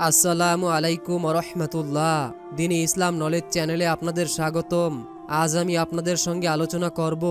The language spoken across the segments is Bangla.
আসসালামু আলাইকুম রহমতুল্লাহ। দিনে ইসলাম নলেজ চ্যানেলে আপনাদের স্বাগতম। আজ আমি আপনাদের সঙ্গে আলোচনা করব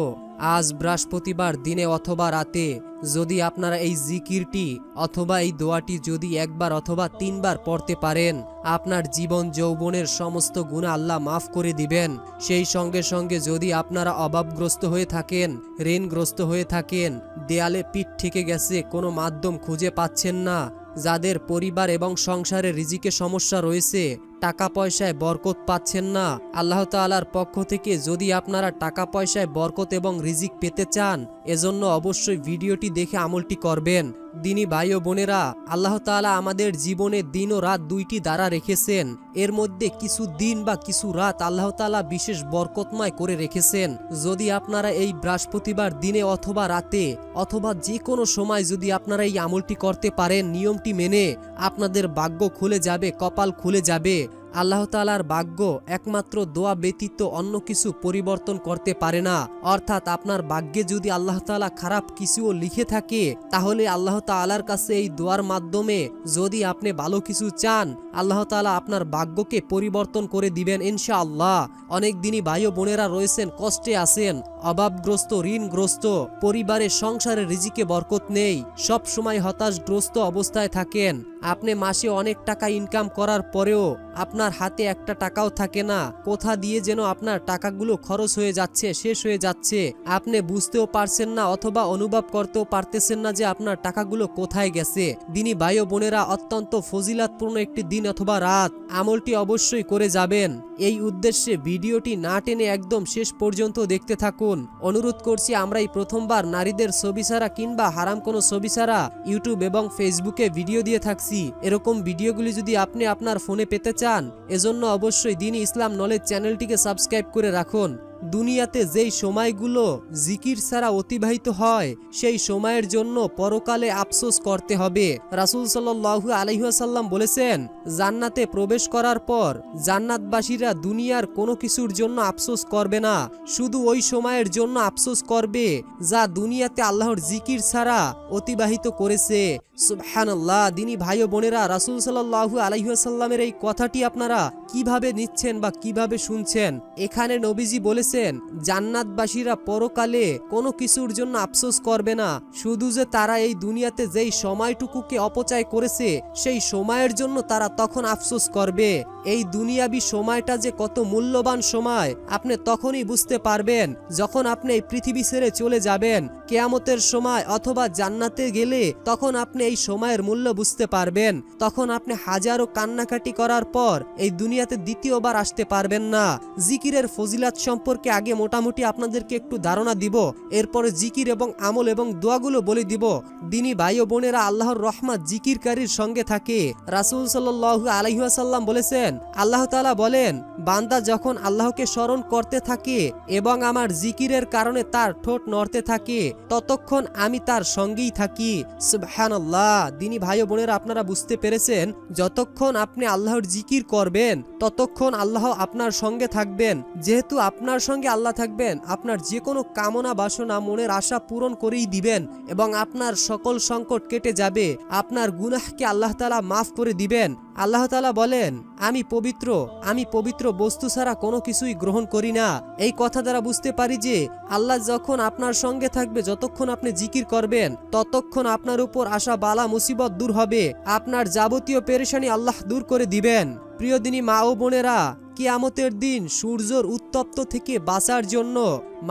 আজ বৃহস্পতিবার দিনে অথবা রাতে যদি আপনারা এই জিকিরটি অথবা এই দোয়াটি যদি একবার অথবা তিনবার পড়তে পারেন, আপনার জীবন যৌবনের সমস্ত গুনাহ আল্লাহ মাফ করে দিবেন। সেই সঙ্গে সঙ্গে যদি আপনারা অভাবগ্রস্ত হয়ে থাকেন, ঋণগ্রস্ত হয়ে থাকেন, দেয়ালে পিঠ ঠেকে গেছে, কোনো মাধ্যম খুঁজে পাচ্ছেন না, যাদের পরিবার এবং সংসারে রিজিকে সমস্যা রয়েছে, টাকা পয়সায় বরকত পাচ্ছেন না, আল্লাহ তাআলার পক্ষ থেকে যদি আপনারা টাকা পয়সায় বরকত এবং রিজিক পেতে চান, এজন্য অবশ্যই ভিডিওটি দেখে আমলটি করবেন। দিনী ভাই ও বোনেরা, আল্লাহ তাআলা আমাদের জীবনে দিন ও রাত দুইটি দ্বারা রেখেছেন। এর মধ্যে কিছু দিন বা কিছু রাত আল্লাহ তাআলা বিশেষ বরকতময় করে রেখেছেন। যদি আপনারা এই বৃহস্পতিবার দিনে অথবা রাতে অথবা যে কোনো সময় যদি আপনারা এই আমলটি করতে পারেন নিয়মটি মেনে, আপনাদের ভাগ্য খুলে যাবে, কপাল খুলে যাবে। আল্লাহ তাআলার ভাগ্য একমাত্র দোয়া ব্যতীত অন্য কিছু পরিবর্তন করতে পারে না। অর্থাৎ আপনার ভাগ্যে যদি আল্লাহ তাআলা খারাপ কিছুও লিখে থাকে, তাহলে আল্লাহ তাআলার কাছে এই দোয়ার মাধ্যমে যদি আপনি ভালো কিছু চান, আল্লাহ তাআলা আপনার ভাগ্যকে পরিবর্তন করে দিবেন ইনশাআল্লাহ। অনেক দিনই ভাই ও বোনেরা রয়েছেন, কষ্টে আছেন, অভাবগ্রস্ত, ঋণগ্রস্ত, পরিবারের সংসারে রিজিকে বরকত নেই, সব সময় হতাশগ্রস্ত অবস্থায় থাকেন। আপনি মাসে অনেক টাকা ইনকাম করার পরেও আপনার হাতে একটা টাকাও থাকে না, কোথা দিয়ে যেন আপনার টাকাগুলো খরচ হয়ে যাচ্ছে, শেষ হয়ে যাচ্ছে। আপনি বুঝতেও পারছেন না অথবা অনুভব করতেও পারতেছেন না যে আপনার টাকাগুলো কোথায় গেছে। দিনী ভাই ও বোনেরা, অত্যন্ত ফজিলাতপূর্ণ একটি দিন অথবা রাত, আমলটি অবশ্যই করে যাবেন। এই উদ্দেশ্যে ভিডিওটি না টেনে একদম শেষ পর্যন্ত দেখতে থাকুন। অনুরোধ করছি, আমরা এই প্রথমবার নারীদের ছবি ছাড়া কিংবা হারাম কোনো ছবি ছাড়া ইউটিউব এবং ফেসবুকে ভিডিও দিয়ে থাকছি। এরকম ভিডিওগুলি যদি আপনি আপনার ফোনে পেতে চান, এজন্য অবশ্যই দিনী ইসলাম নলেজ চ্যানেলটিকে সাবস্ক্রাইব করে রাখুন। দুনিয়াতে যেই সময়গুলো জিকির ছাড়া অতিবাহিত হয়, সেই সময়ের জন্য পরকালে আফসোস করতে হবে। রাসূল সাল্লাল্লাহু আলাইহি ওয়াসাল্লাম বলেছেন, জান্নাতে প্রবেশ করার পর জান্নাতবাসীরা দুনিয়ার কোনো কিছুর জন্য আফসোস করবে না, শুধু ওই সময়ের জন্য আফসোস করবে যা দুনিয়াতে আল্লাহর জিকির ছাড়া অতিবাহিত করেছে। সুবহানাল্লাহ। দিনী ভাই ও বোনেরা, রাসূল সাল্লাল্লাহু আলাইহি ওয়াসাল্লামের এই কথাটি আপনারা কিভাবে নিচ্ছেন বা কিভাবে শুনছেন? এখানে নবীজি বলেছেন, জান্নাতবাসীরা পরকালে কোনো কিছুর জন্য আফসোস করবে না, শুধু যে তারা এই দুনিয়াতে যেই সময়টুকুকে অপচয় করেছে, সেই সময়ের জন্য তারা তখন আফসোস করবে। এই দুনিয়াবি সময়টা যে কত মূল্যবান সময় আপনি তখনই বুঝতে পারবেন যখন আপনি এই পৃথিবী ছেড়ে চলে যাবেন। কিয়ামতের সময় অথবা জান্নাতে গেলে তখন আপনি এই সময়ের মূল্য বুঝতে পারবেন। তখন আপনি হাজারো কান্নাকাটি করার পর এই দুনিয়াতে দ্বিতীয়বার আসতে পারবেন না। জিকিরের ফজিলাত সম্পর্কে আগে মোটামুটি আপনাদেরকে একটু ধারণা দিব, এরপরে জিকির এবং আমল এবং দোয়াগুলো বলে দিব। দিনী ভাই ও বোনেরা, আল্লাহর রহমত জিকিরকারীর সঙ্গে থাকে। রাসূল সাল্লাল্লাহু আলাইহি ওয়াসাল্লাম বলেছেন, আল্লাহ তাআলা বলেন, বান্দা যখন আল্লাহকে স্মরণ করতে থাকে এবং আমার জিকিরের কারণে তার ঠোঁট নড়তে থাকে, ততক্ষণ আমি তার সঙ্গেই থাকি। সুবহানাল্লাহ। দিনী ভাই ও বোনেরা, আপনারা বুঝতে পেরেছেন, যতক্ষণ আপনি আল্লাহর জিকির করবেন ততক্ষণ আল্লাহ আপনার সঙ্গে থাকবেন। যেহেতু আপনার সঙ্গে আল্লাহ থাকবেন, আপনার যে কোনো কামনা বাসনা, মনের আশা পূরণ করেই দিবেন এবং আপনার সকল সংকট কেটে যাবে। আপনার গুনাহকে আল্লাহ তাআলা মাফ করে দিবেন। আল্লাহ তাআলা বলেন, আমি পবিত্র বস্তু ছাড়া কোনো কিছুই গ্রহণ করি না। এই কথা দ্বারা বুঝতে পারি যে আল্লাহ যখন আপনার সঙ্গে থাকবে, যতক্ষণ আপনি জিকির করবেন ততক্ষণ আপনার উপর আসা বালা মুসিবত দূর হবে, আপনার যাবতীয় পেরেশানি আল্লাহ দূর করে দিবেন। প্রিয় দিনী মা ও বোনেরা, কিয়ামতের দিন সূর্যের উত্তপ্ত থেকে বাঁচার জন্য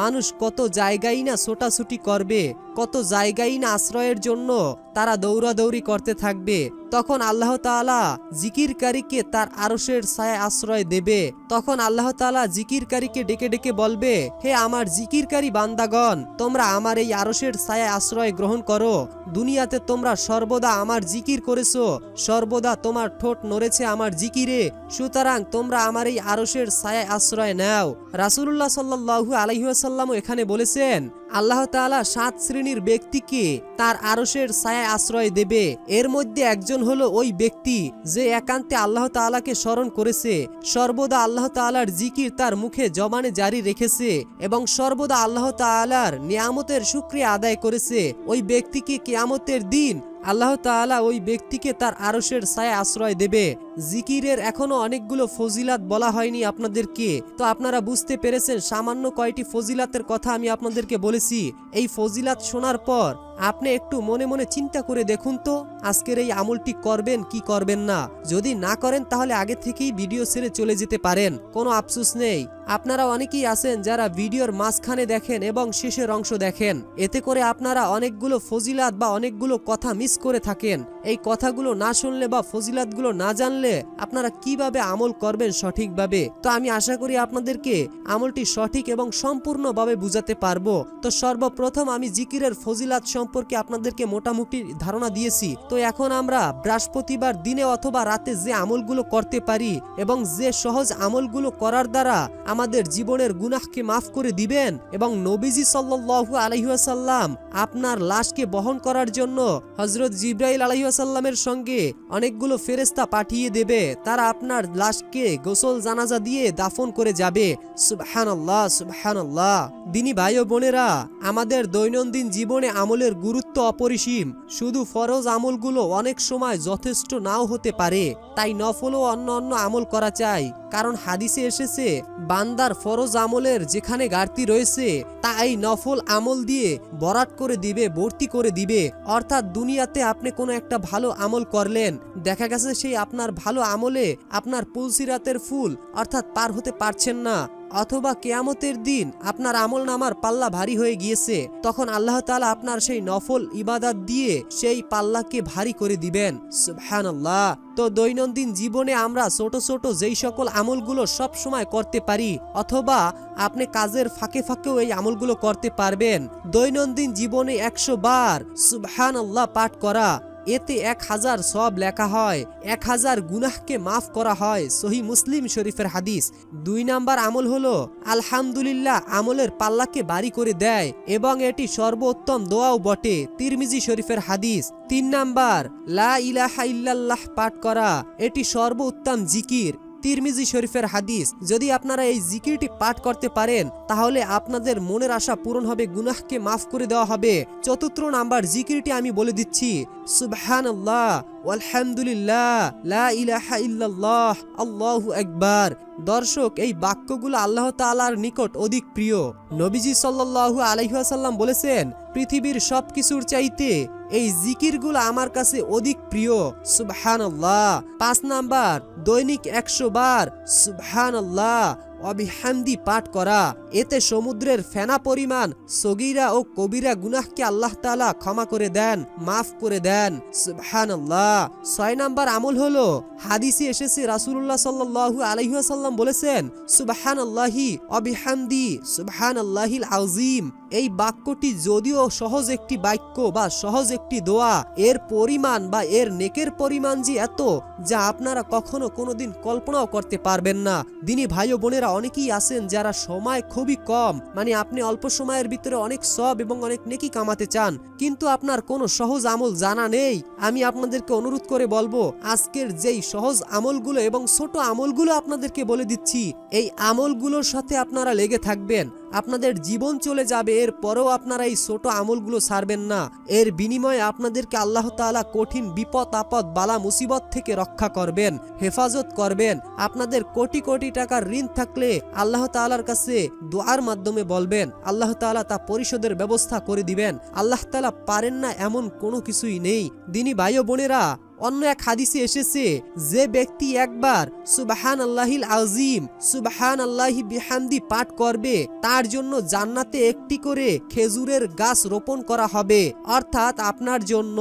মানুষ কত জায়গায় না ছোটাছুটি করবে, কত জায়গায় না আশ্রয়ের জন্য তারা দৌড়াদৌড়ি করতে থাকবে। তখন আল্লাহ তাআলা জিকিরকারীকে তার আরশের ছায়ায় আশ্রয় দেবে। তখন আল্লাহ তাআলা জিকিরকারীকে ডেকে ডেকে বলবে, হে আমার জিকিরকারী বান্দাগণ, তোমরা আমার এই আরশের ছায়ায় আশ্রয় গ্রহণ করো। দুনিয়াতে তোমরা সর্বদা আমার জিকির করেছো, সর্বদা তোমার ঠোঁট নড়েছে আমার জিকিরে, সুতরাং তোমরা আমার এই আরশের ছায়ায় আশ্রয় নাও। রাসূলুল্লাহ সাল্লাল্লাহু আলাইহি ওয়াসাল্লাম এখানে বলেছেন, আল্লাহ তাআলা 7 শ্রেণীর ব্যক্তিকে তার আরশের ছায়ায় আশ্রয় দেবে। এর মধ্যে একজন হলো ওই ব্যক্তি যে একান্তে আল্লাহ তাআলাকে স্মরণ করেছে, সর্বদা আল্লাহ তাআলার জিকির তার মুখে জবানে জারি রেখেছে এবং সর্বদা আল্লাহ তাআলার নিয়ামতের শুকরিয়া আদায় করেছে। ওই ব্যক্তিকে কিয়ামতের দিন আল্লাহ তাআলা ওই ব্যক্তিকে তার আরশের ছায়া আশ্রয় দেবে। জিকিরের এখনো অনেকগুলো ফজিলাত বলা হয়নি আপনাদেরকে, তো আপনারা বুঝতে পেরেছেন সামান্য কয়টি ফজিলাতের কথা আমি আপনাদেরকে বলেছি। এই ফজিলাত শোনার পর আপনি একটু মনে মনে চিন্তা করে দেখুন তো আজকের এই আমলটি করবেন কি করবেন না। যদি না করেন তাহলে আগে থেকেই ভিডিও ছেড়ে চলে যেতে পারেন, কোনো আফসোস নেই। আপনারা অনেকেই আছেন যারা ভিডিওর মাঝখানে দেখেন এবং শেষের অংশ দেখেন, এতে করে আপনারা অনেকগুলো ফজিলাত বা অনেকগুলো কথা মিস করে থাকেন। এই কথাগুলো না শুনলে বা ফজিলাতগুলো না জানলে আপনারা কিভাবে আমল করবেন সঠিকভাবে। তো আমি আশা করি আপনাদেরকে আমলটি সঠিক এবং সম্পূর্ণভাবে বুঝাতে পারবো। তো সর্বপ্রথম আমি জিকিরের ফজিলাত সম্পর্কে আপনাদেরকে মোটামুটি ধারণা দিয়েছি। তো এখন আমরা বৃহস্পতিবার দিনে অথবা রাতে যে আমলগুলো করতে পারি এবং যে সহজ আমলগুলো করার দ্বারা আমাদের জীবনের গুনাহকে মাফ করে দিবেন এবং নবীজি সাল্লাল্লাহু আলাইহি ওয়াসাল্লাম আপনার লাশকে বহন করার জন্য হযরত জিবরাইল আলাইহিস সালামের সঙ্গে অনেকগুলো ফেরেশতা পাঠিয়ে দেবে, তারা আপনার লাশকে গোসল জানাজা দিয়ে দাফন করে যাবে। সুবহানাল্লাহ সুবহানাল্লাহ। দিনী ভাই ও বোনেরা, আমাদের দৈনন্দিন জীবনে আমলের গুরুত্ব অপরিসীম। শুধু ফরজ আমলগুলো অনেক সময় যথেষ্ট নাও হতে পারে, তাই নফল ও অন্য আমল করা চাই। কারণ হাদিসে এসেছে বান্দার ফরজ আমলের যেখানে ঘাটতি রয়েছে তা এই নফল আমল দিয়ে ভরাট করে দিবে, ভর্তি করে দিবে। অর্থাৎ দুনিয়াতে আপনি কোনো একটা ভালো আমল করলেন, দেখা গেছে সেই আপনার ভালো আমলে আপনার পুলসিরাতের ফুল অর্থাৎ পার হতে পারছেন না, অথবা কিয়ামতের দিন আপনার আমল নামার পাল্লা ভারী হয়ে গিয়েছে, তখন আল্লাহ তাআলা আপনার সেই নফল ইবাদত দিয়ে সেই পাল্লাকে ভারী করে দিবেন। সুবহানাল্লাহ। তো দৈনন্দিন জীবনে আমরা ছোট ছোট যেই সকল আমলগুলো সব সময় করতে পারি, অথবা আপনি কাজের ফাঁকে ফাঁকেও এই আমলগুলো করতে পারবেন। দৈনন্দিন জীবনে 100 বার সুবহানাল্লাহ পাঠ করা, এতে 1000 সওয়াব লেখা হয়, 1000 গুনাহকে মাফ করা হয়। সহিহ মুসলিম শরীফের হাদিস। 2 নাম্বার আমল হলো আলহামদুলিল্লাহ, আমলের পাল্লাকে ভারী করে দেয় এবং এটি সর্বোত্তম দোয়াও বটে। তিরমিজি শরীফের হাদিস। 3 নাম্বার লা ইলাহা ইল্লাল্লাহ পাঠ করা, এটি সর্বোত্তম জিকির। তিরমিজি শরীফের হাদিস। যদি আপনারা এই জিকিরটি পাঠ করতে পারেন তাহলে আপনাদের মনের আশা পূরণ হবে, গুনাহকে মাফ করে দেওয়া হবে। 4 নাম্বার জিকিরটি আমি বলে দিচ্ছি, সুবহানাল্লাহ আলহামদুলিল্লাহ লা ইলাহা ইল্লাল্লাহ আল্লাহু আকবার। দর্শক, এই বাক্যগুলো আল্লাহ তাআলার নিকট অধিক প্রিয়। নবীজি সাল্লাল্লাহু আলাইহি ওয়াসাল্লাম বলেছেন, পৃথিবীর সবকিছুর চাইতে এই জিকিরগুলো আমার কাছে অধিক প্রিয়। সুবহানাল্লাহ। 5 নাম্বার দৈনিক 100 বার সুবহানাল্লাহ অবিহামদি পাঠ করা, এতে সমুদ্রের ফেনা পরিমাণ সগীরা ও কবিরা গুনাহকে আল্লাহ তাআলা ক্ষমা করে দেন, মাফ করে দেন। সুবহানাল্লাহ। 6 নাম্বার আমল হলো হাদিসে এসেছে রাসূলুল্লাহ সাল্লাল্লাহু আলাইহি ওয়াসাল্লাম বলেছেন, সুবহানাল্লাহি অবিহামদি সুবহানাল্লাহিল আযীম। এই বাক্যটি যদিও সহজ একটি বাক্য বা সহজ একটি দোয়া, এর পরিমাণ বা এর নেকের পরিমাণ যে এত, যা আপনারা কখনো কোনোদিন কল্পনাও করতে পারবেন না। দিনী ভাই ও বোনেরা, অনেকেই আছেন যারা সময় খুবই কম, মানে আপনি অল্প সময়ের ভিতরে অনেক সওয়াব এবং অনেক নেকি কামাতে চান, কিন্তু আপনার কোনো সহজ আমল জানা নেই। আমি আপনাদেরকে অনুরোধ করে বলবো, আজকের যেই সহজ আমলগুলো এবং ছোট আমলগুলো আপনাদেরকে বলে দিচ্ছি, এই আমলগুলোর সাথে আপনারা লেগে থাকবেন, আপনাদের জীবন চলে যাবে, এর পরেও আপনারা এই ছোট আমলগুলো ছাড়বেন না। এর বিনিময়ে আপনাদেরকে আল্লাহ তাআলা কঠিন বিপদ আপদ বালা মুসিবত থেকে রক্ষা করবেন, হেফাজত করবেন। আপনাদের কোটি কোটি টাকার ঋণ থাকলে আল্লাহ তাআলার কাছে দোয়ার মাধ্যমে বলবেন, আল্লাহ তাআলা তা পরিশোধের ব্যবস্থা করে দিবেন। আল্লাহ তাআলা পারেন না এমন কোনো কিছুই নেই। দিনী ভাই ও বোনেরা, অন্য এক হাদিসে এসেছে, যে ব্যক্তি একবার সুবহানাল্লাহিল আযীম সুবহানাল্লাহি বিহামদি পাঠ করবে, তার জন্য জান্নাতে একটি করে খেজুরের গাছ রোপণ করা হবে। অর্থাৎ আপনার জন্য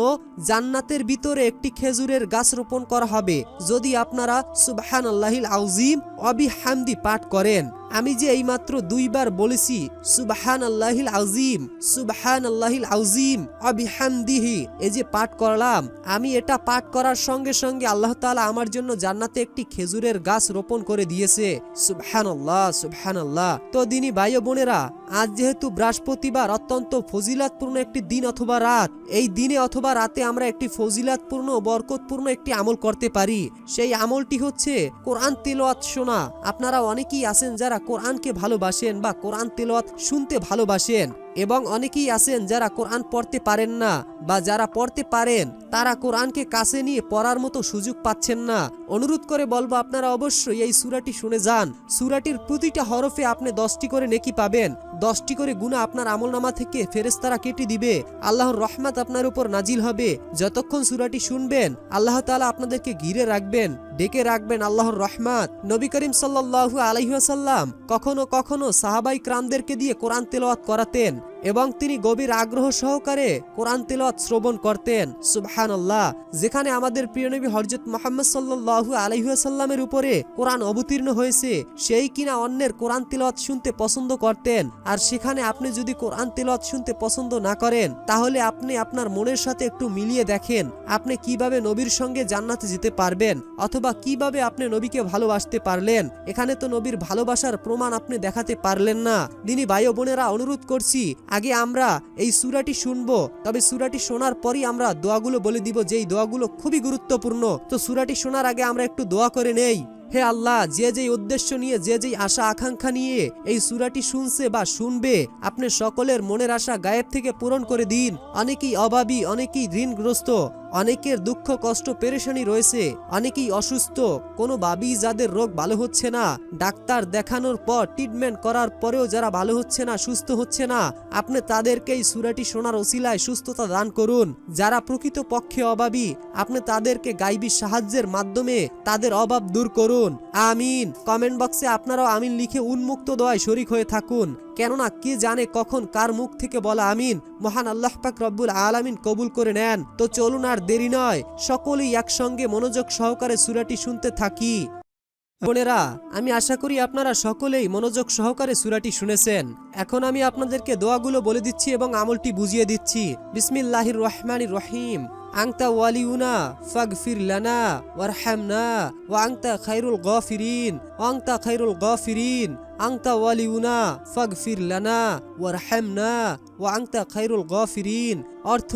জান্নাতের ভিতরে একটি খেজুরের গাছ রোপণ করা হবে যদি আপনারা সুবহানাল্লাহিল আযীম অবিহামদি পাঠ করেন। আমি যে এইমাত্র 2 বার বলেছি সুবহানাল্লাহিল আযীম সুবহানাল্লাহিল আযীম অবিহামদিহি, এই যে পাঠ করলাম, আমি এটা পাঠ করার সঙ্গে সঙ্গে আল্লাহ তাআলা আমার জন্য জান্নাতে একটি খেজুরের গাছ রোপণ করে দিয়েছে। সুবহানাল্লাহ সুবহানাল্লাহ। তো দিনী ভাই ও বোনেরা, আজ যেহেতু বৃহস্পতিবার, অত্যন্ত ফজিলাতপূর্ণ একটি দিন অথবা রাত, এই দিনে অথবা রাতে আমরা একটি ফজিলাতপূর্ণ বরকতপূর্ণ একটি আমল করতে পারি। সেই আমলটি হচ্ছে কোরআন তিলাওয়াত শোনা। আপনারা অনেকেই আছেন যারা কোরআনকে ভালোবাসেন বা কোরআন তিলাওয়াত শুনতে ভালোবাসেন। এবং অনেকেই আছেন যারা কোরআন পড়তে পারেন না বা যারা পড়তে পারেন তারা কোরআনকে কাছে নিয়ে পড়ার মতো সুযোগ পাচ্ছেন না। অনুরোধ করে বলবো আপনারা অবশ্যই এই সূরাটি শুনে যান। সূরাটির প্রতিটা হরফে আপনি 10টি করে নেকি পাবেন, 10টি করে গুনাহ আপনার আমলনামা থেকে ফেরেশতারা কেটে দিবে, আল্লাহর রহমত আপনার উপর নাজিল হবে। যতক্ষণ সূরাটি শুনবেন আল্লাহ তাআলা আপনাদেরকে ঘিরে রাখবেন, ডেকে রাখবেন আল্লাহর রহমত। নবী করিম সাল্লাল্লাহু আলাইহি ওয়াসাল্লাম কখনো কখনো সাহাবাই কিরামদেরকে দিয়ে কোরআন তেলাওয়াত করাতেন এবং তিনি গভীর আগ্রহ সহকারে কোরআন তেলাওয়াত শ্রবণ করতেন। সুবহানাল্লাহ। যেখানে আমাদের প্রিয় নবী হযরত মুহাম্মদ সাল্লাল্লাহু আলাইহি ওয়াসাল্লামের উপরে কোরআন অবতীর্ণ হয়েছে, সেই কিনা অন্যের কোরআন তেলাওয়াত শুনতে পছন্দ করতেন। আর সেখানে আপনি যদি কোরআন তেলাওয়াত শুনতে পছন্দ না করেন তাহলে আপনি আপনার মনের সাথে একটু মিলিয়ে দেখেন আপনি কিভাবে নবীর সঙ্গে জান্নাতে যেতে পারবেন, অথবা কিভাবে আপনি নবীকে ভালোবাসতে পারলেন। এখানে তো নবীর ভালোবাসার প্রমাণ আপনি দেখাতে পারলেন না। দিনী ভাই ও বোনেরা, অনুরোধ করছি আগে আমরা এই সূরাটি শুনবো, তবে সূরাটি শোনার পরই আমরা দোয়াগুলো বলে দিব, যেই দোয়াগুলো খুবই গুরুত্বপূর্ণ। তো সূরাটি শোনার আগে আমরা একটু দোয়া করে নেই। হে আল্লাহ, যে যেই উদ্দেশ্য নিয়ে, যে যেই আশা আকাঙ্ক্ষা নিয়ে এই সূরাটি শুনছে বা শুনবে, আপনি সকলের মনের আশা গায়েব থেকে পূরণ করে দিন। অনেকেই অভাবী, অনেকেই ঋণগ্রস্ত, অনেকের দুঃখ কষ্ট পেরেশানি রয়েছে, অনেকেই অসুস্থ, কোনোভাবেই যাদের রোগ ভালো হচ্ছে না, ডাক্তার দেখানোর পর ট্রিটমেন্ট করার পরেও যারা ভালো হচ্ছে না, সুস্থ হচ্ছে না, আপনি তাদেরকে এই সূরাটি শোনার ওসিলায় সুস্থতা দান করুন। যারা প্রকৃত পক্ষে অভাবী, আপনি তাদেরকে গায়বী সাহায্যের মাধ্যমে তাদের অভাব দূর করুন। আমিন। কমেন্ট বক্সে আপনারাও আমিন লিখে উন্মুক্ত দোয়ায় শরীক হয়ে থাকুন, কেননা কে জানে কখন কার মুখ থেকে বলা আমিন মহান আল্লাহ পাক রব্বুল আলামিন কবুল করে নেন। তো চলুন আর দেরি নয়, সকলেই একসঙ্গে মনোযোগ সহকারে সূরাটি শুনতে থাকি। বোনেরা, আমি আশা করি আপনারা সকলেই মনোযোগ সহকারে সূরাটি শুনেছেন। এখন আমি আপনাদেরকে দোয়াগুলো বলে দিচ্ছি এবং আমলটি বুঝিয়ে দিচ্ছি। বিসমিল্লাহির রহমানির রহিম। আনতা ওয়ালিউনা ফাগফির লানা ওয়ারহামনা ওয়া আনতা খায়রুল গাফিরিন ওয়া আনতা খায়রুল গাফিরিন। আনতা ওয়ালিউনা ফাগফির লানা ওয়ারহামনা ওয়া আনতা খায়রুল গাফিরিন। অর্থ,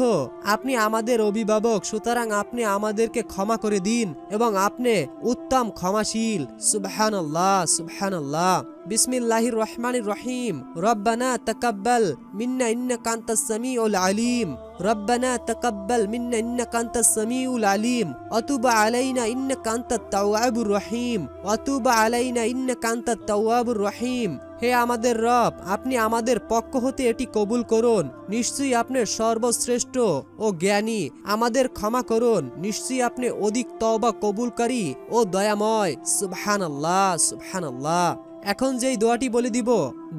আপনি আমাদের অভিভাবক, সুতরাং আপনি আমাদেরকে ক্ষমা করে দিন এবং আপনি উত্তম ক্ষমাশীল। সুবহানাল্লাহ, সুবহানাল্লাহ। বিসমিল্লাহির রহমানির রহিম। রব্বানা তাকাব্বাল মিন্না ইন্নাকা আনতাস সামিউল আলিম। রব্বানা তাকাব্বাল মিন্না ইন্নাকা আনতাস সামিউল আলিম ওয়া তুব আলাইনা ইন্নাকা আনতাত তাওয়াবুর রহিম ওয়া তুব আলাইনা ইন্নাকা আনতাত তাওয়াবুর রহিম। হে আমাদের রব, আপনি আমাদের পক্ষ হতে এটি কবুল করুন। নিশ্চয়ই আপনি সর্বশ্রেষ্ঠ ও জ্ঞানী। আমাদের ক্ষমা করুন, নিশ্চয়ই আপনি অধিক তওবা কবুলকারী ও দয়াময়। সুবহানাল্লাহ, সুবহানাল্লাহ। এখন যেই দোয়াটি বলে দিব,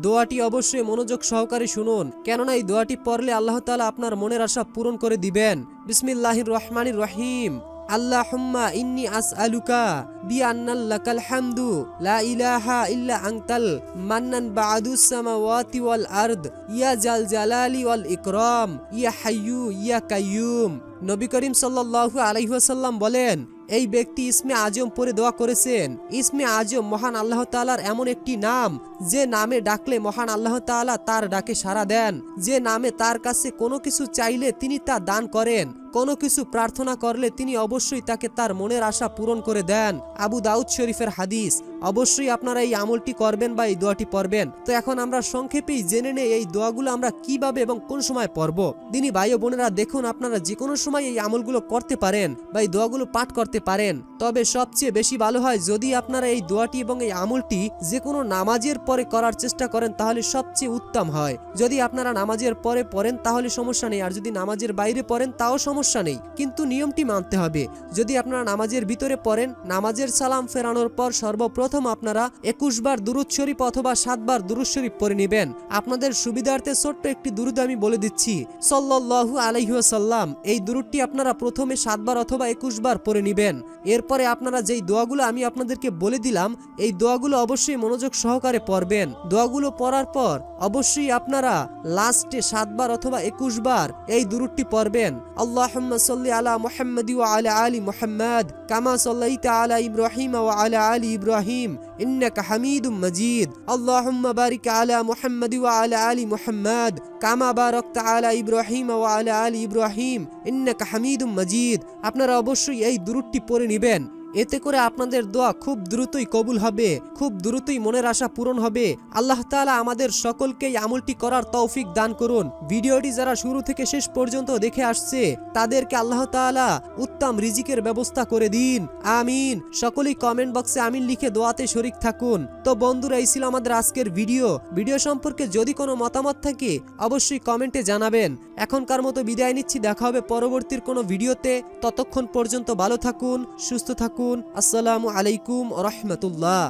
দোয়াটি অবশ্যই মনোযোগ সহকারে শুনুন, কেননা এই দোয়াটি পড়লে আল্লাহ তাআলা আপনার মনের আশা পূরণ করে দিবেন। বিসমিল্লাহির রহমানির রহিম। আল্লাহুম্মা ইন্নী আসআলুকা বিআন্না লাকাল হামদু লা ইলাহা ইল্লা আনতাল মান্নান বা'দুস সামাওয়াতি ওয়াল আরদ ইয়া জাল জালালি ওয়াল ইকরাম ইয়া হাইয়্যু ইয়া কাইয়্যুম। নবী করিম সাল্লাল্লাহু আলাইহি ওয়াসাল্লাম বলেন, এই ব্যক্তি ইসমে আজম পড়ে দোয়া করেছেন। ইসমে আজম মহান আল্লাহ তাআলার এমন একটি নাম, যে নামে ডাকলে মহান আল্লাহ তাআলা তার ডাকে সাড়া দেন, যে নামে তার কাছে কোনো কিছু চাইলে তিনি তা দান করেন, কোনো কিছু প্রার্থনা করলে তিনি অবশ্যই তাকে তার মনের আশা পূরণ করে দেন। আবু দাউদ শরীফের হাদিস। অবশ্যই আপনারা এই আমলটি করবেন বা এই দোয়াটি পড়বেন। তো এখন আমরা সংক্ষেপেই জেনে নেই এই দোয়াগুলো আমরা কিভাবে এবং কোন সময় পড়ব। দিনী ভাই ও বোনেরা, দেখুন আপনারা যে কোনো সময় এই আমলগুলো করতে পারেন বা এই দোয়াগুলো পাঠ করতে পারেন, তবে সবচেয়ে বেশি ভালো হয় যদি আপনারা এই দোয়াটি এবং এই আমলটি যে কোনো নামাজের পরে করার চেষ্টা করেন, তাহলে সবচেয়ে উত্তম হয়। যদি আপনারা নামাজের পরে পড়েন তাহলে সমস্যা নেই, আর যদি নামাজের বাইরে পড়েন তাও সমস্যা নেই, কিন্তু নিয়মটি মানতে হবে। যদি আপনারা নামাজের ভিতরে পড়েন, নামাজের সালাম ফেরানোর পর সর্বপ্রথম আপনারা 21 বার দুরূদ শরীফ অথবা 7 বার দুরূদ শরীফ পড়ে নেবেন। আপনাদের সুবিধার্থে ছোট্ট একটি দুরূদ আমি বলে দিচ্ছি, সাল্লাল্লাহু আলাইহি ওয়াসাল্লাম। এই দুরূদটি আপনারা প্রথমে 7 বার অথবা 21 বার পড়ে নেবেন। এরপরে আপনারা যেই দোয়াগুলো আমি আপনাদেরকে বলে দিলাম, এই দোয়াগুলো অবশ্যই মনোযোগ সহকারে পড়বেন। দোয়াগুলো পড়ার পর অবশ্যই আপনারা লাস্টে 7 বার অথবা 21 বার এই দুরূদটি পড়বেন। আল্লাহুম্মা সাল্লি আলা মুহাম্মাদি ওয়া আলা আলি মুহাম্মাদ কামা সাল্লাইতা আলা ইব্রাহিম ওয়া আলা আলি ইব্রাহিম ইন্নাকা হামিদুম মাজিদ। আল্লাহুম্মা বারিক আলা মুহাম্মাদি ওয়া আলা আলি মুহাম্মাদ কামা বারাকতা আলা ইব্রাহিম ওয়া আলা আলি ইব্রাহিম ইন্নাকা হামিদুম মাজিদ। আপনারা অবশ্যই এই দুরূদটি পড়ে নেবেন। এতে করে আপনাদের দোয়া খুব দ্রুতই কবুল হবে, খুব দ্রুতই মনের আশা পূরণ হবে। আল্লাহ তাআলা আমাদের সকলকেই আমলটি করার তৌফিক দান করুন। ভিডিওটি যারা শুরু থেকে শেষ পর্যন্ত দেখে আসছে তাদেরকে আল্লাহ তাআলা উত্তম রিজিকের ব্যবস্থা করে দিন, আমিন। সকলেই কমেন্ট বক্সে আমিন লিখে দোয়াতে শরীক থাকুন। তো বন্ধুরা, এই ছিল আমাদের আজকের ভিডিও সম্পর্কে যদি কোনো মতামত থাকে অবশ্যই কমেন্টে জানাবেন। এখনকার মতো বিদায় নিচ্ছি, দেখা হবে পরবর্তীর কোনো ভিডিওতে। ততক্ষণ পর্যন্ত ভালো থাকুন, সুস্থ থাকুন। আসসালামু আলাইকুম ওয়া রাহমাতুল্লাহ।